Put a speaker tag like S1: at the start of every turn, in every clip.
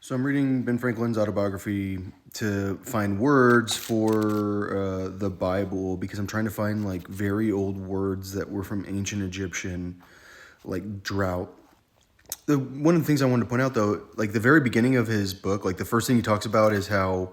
S1: So I'm reading Ben Franklin's autobiography to find words for the Bible because I'm trying to find like very old words that were from ancient Egyptian, like drought. One of the things I wanted to point out though, like the very beginning of his book, like the first thing he talks about is how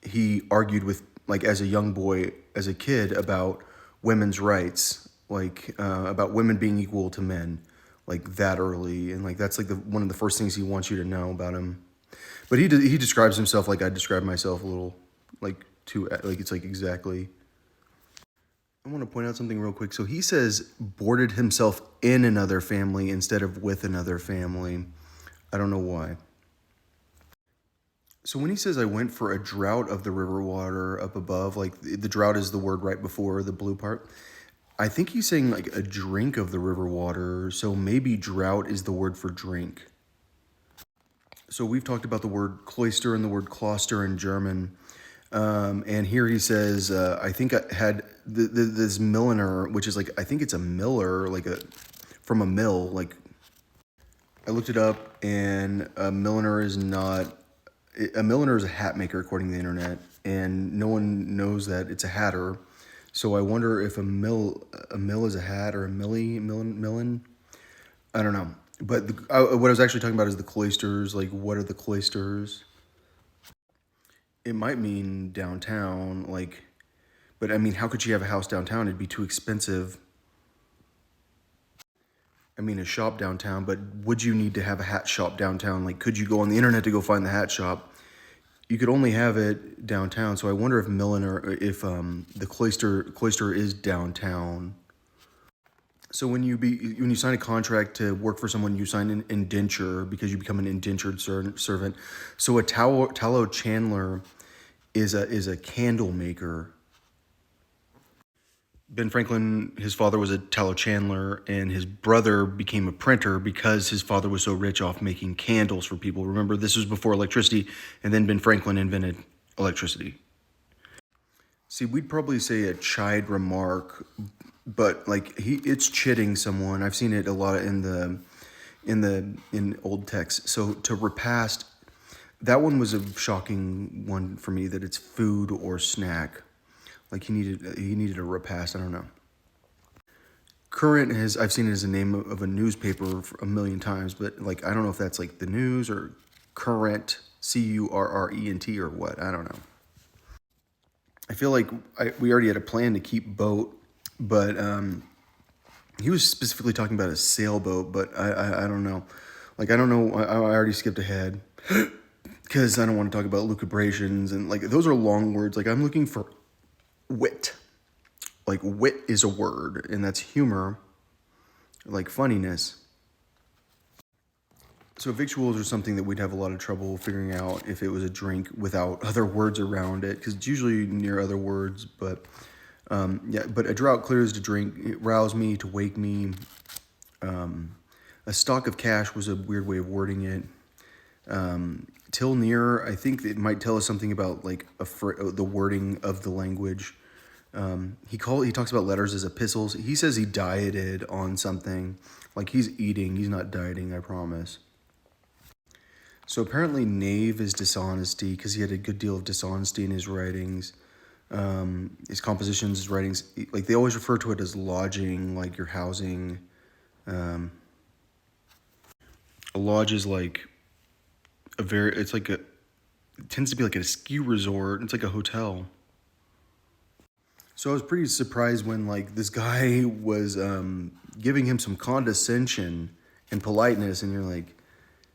S1: he argued with like as a young boy, as a kid about women's rights, like about women being equal to men, like that early, and like that's like one of the first things he wants you to know about him. But he describes himself like I describe myself a little, like too like it's like exactly. I want to point out something real quick. So he says boarded himself in another family instead of with another family. I don't know why. So when he says I went for a draught of the river water up above, like the drought is the word right before the blue part. I think he's saying like a drink of the river water. So maybe drought is the word for drink. So we've talked about the word cloister and the word Kloster in German. And here he says, I think I had this milliner, which is like, I think it's a miller, like from a mill. Like I looked it up and a milliner is a hat maker according to the internet. And no one knows that it's a hatter. So I wonder if a mill is a hat or a millin. I don't know. But what I was actually talking about is the cloisters. Like, what are the cloisters? It might mean downtown. Like, but I mean, how could she have a house downtown? It'd be too expensive. I mean, a shop downtown, but would you need to have a hat shop downtown? Like, could you go on the internet to go find the hat shop? You could only have it downtown. So I wonder if if the cloister is downtown. So when you sign a contract to work for someone, you sign an indenture because you become an indentured servant. So a tallow chandler is a candle maker. Ben Franklin, his father was a tallow chandler, and his brother became a printer because his father was so rich off making candles for people. Remember, this was before electricity, and then Ben Franklin invented electricity. See, we'd probably say a chide remark, but like it's chiding someone. I've seen it a lot in old texts. So to repast, that one was a shocking one for me that it's food or snack. Like he needed a repast. I don't know. Current has I've seen it as a name of a newspaper a million times, but like I don't know if that's like the news or current Current or what. I don't know. I feel like we already had a plan to keep boat, but he was specifically talking about a sailboat. But I don't know. Like I don't know. I already skipped ahead because I don't want to talk about lucubrations and like those are long words. Like I'm looking for wit. Like wit is a word, and that's humor, like funniness. So victuals are something that we'd have a lot of trouble figuring out if it was a drink without other words around it, because it's usually near other words. But yeah, but a drought clears to drink, it rouse me, to wake me. A stock of cash was a weird way of wording it. Till near, I think it might tell us something about like the wording of the language. He talks about letters as epistles. He says he dieted on something, like he's eating. He's not dieting, I promise. So apparently, knave is dishonesty because he had a good deal of dishonesty in his writings. His compositions, his writings, like they always refer to it as lodging, like your housing. A lodge is like it's like it tends to be like a ski resort. It's like a hotel. So I was pretty surprised when like this guy was giving him some condescension and politeness, and you're like,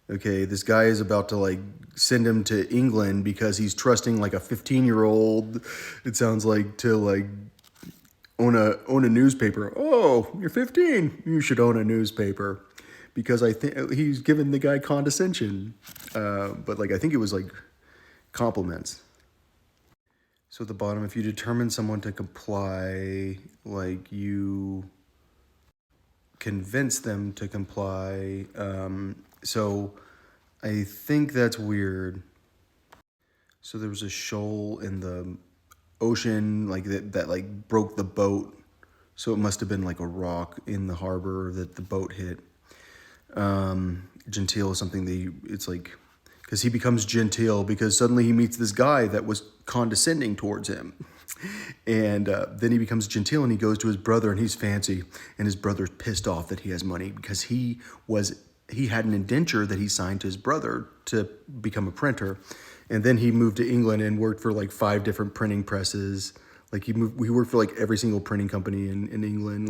S1: okay, this guy is about to like send him to England because he's trusting like a 15-year-old. It sounds like to like own a newspaper. Oh, you're 15. You should own a newspaper because I think he's giving the guy condescension. But like I think it was like compliments. So at the bottom, if you determine someone to comply, like you convince them to comply. So I think that's weird. So there was a shoal in the ocean, like that like broke the boat. So it must have been like a rock in the harbor that the boat hit. genteel is something it's like, because he becomes genteel because suddenly he meets this guy that was condescending towards him. And then he becomes genteel and he goes to his brother and he's fancy. And his brother's pissed off that he has money because he had an indenture that he signed to his brother to become a printer. And then he moved to England and worked for like 5 different printing presses. Like he worked for like every single printing company in England.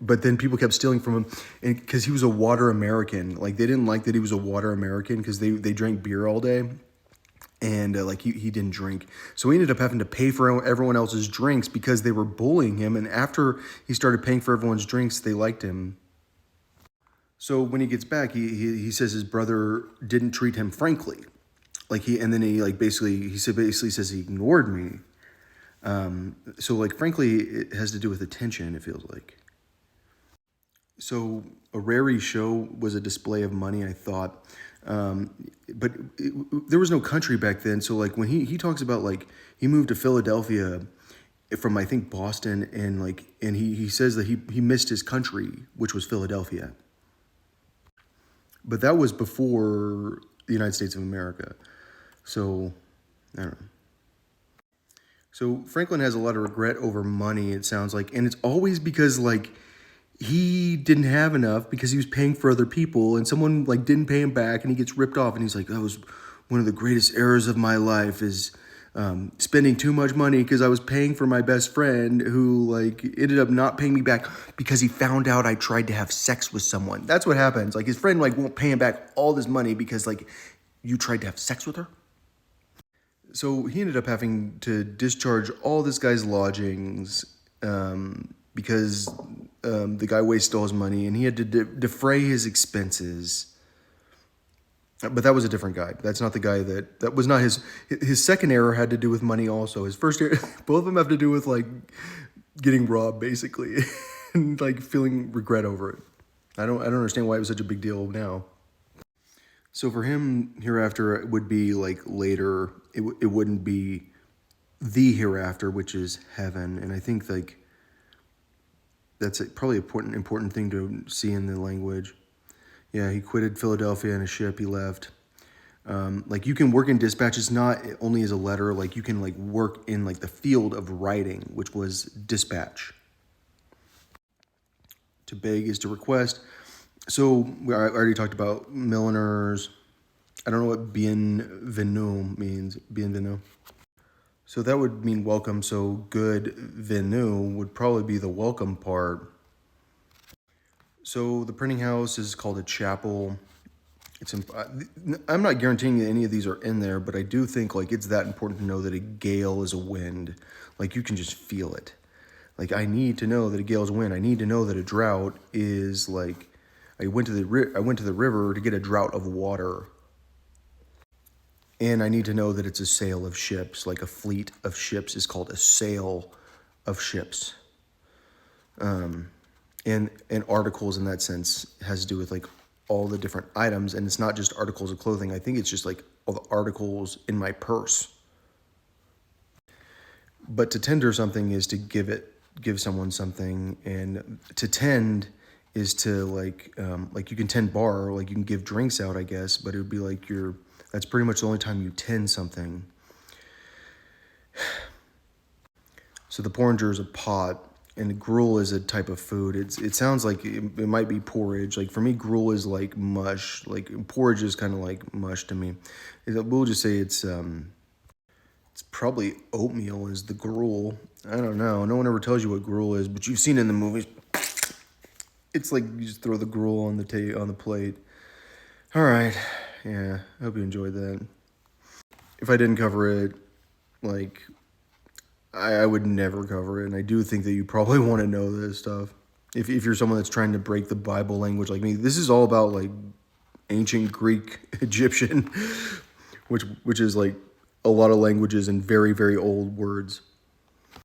S1: But then people kept stealing from him, and because he was a water American. Like they didn't like that he was a water American because they drank beer all day, and like he didn't drink. So he ended up having to pay for everyone else's drinks because they were bullying him. And after he started paying for everyone's drinks, they liked him. So when he gets back, he says his brother didn't treat him frankly. Basically says he ignored me. So like, frankly, it has to do with attention, it feels like. So a rarity show was a display of money, I thought. There was no country back then. So like when he talks about like he moved to Philadelphia from I think Boston, and he says that he missed his country, which was Philadelphia. But that was before the United States of America. So I don't know. So Franklin has a lot of regret over money, it sounds like. And it's always because like he didn't have enough because he was paying for other people and someone like didn't pay him back and he gets ripped off. And he's like, that was one of the greatest errors of my life is spending too much money because I was paying for my best friend who like ended up not paying me back because he found out I tried to have sex with someone. That's what happens. Like his friend like won't pay him back all this money because like you tried to have sex with her. So he ended up having to discharge all this guy's lodgings because the guy wasted all his money and he had to defray his expenses. But that was a different guy. That's not the guy that was not his second error had to do with money also. His first error, both of them have to do with like getting robbed basically and like feeling regret over it. I don't understand why it was such a big deal now. So for him, hereafter it would be like later. It wouldn't be the hereafter, which is heaven. And I think like that's probably an important thing to see in the language. Yeah, he quitted Philadelphia in a ship. He left. Like you can work in dispatch. It's not only as a letter. Like you can like work in like the field of writing, which was dispatch. To beg is to request. So I already talked about milliners. I don't know what bienvenue means. Bienvenue. So that would mean welcome. So good venue would probably be the welcome part. So the printing house is called a chapel. I'm not guaranteeing that any of these are in there, but I do think like it's that important to know that a gale is a wind. Like you can just feel it. Like I need to know that a gale is a wind. I need to know that a drought is like I went to the river to get a draught of water. And I need to know that it's a sail of ships. Like a fleet of ships is called a sail of ships. And articles in that sense has to do with like all the different items. And it's not just articles of clothing. I think it's just like all the articles in my purse. But to tender something is to give someone something. And to tend is to like you can tend bar, like you can give drinks out, I guess, but it would be like that's pretty much the only time you tend something. So the porringer is a pot, and gruel is a type of food. It sounds like it might be porridge. Like for me, gruel is like mush. Like porridge is kind of like mush to me. We'll just say it's probably oatmeal is the gruel. I don't know. No one ever tells you what gruel is, but you've seen it in the movies. It's like you just throw the gruel on the plate. All right. Yeah, I hope you enjoyed that. If I didn't cover it, like, I would never cover it. And I do think that you probably want to know this stuff. If you're someone that's trying to break the Bible language like me, this is all about, like, ancient Greek, Egyptian, which is, like, a lot of languages and very, very old words.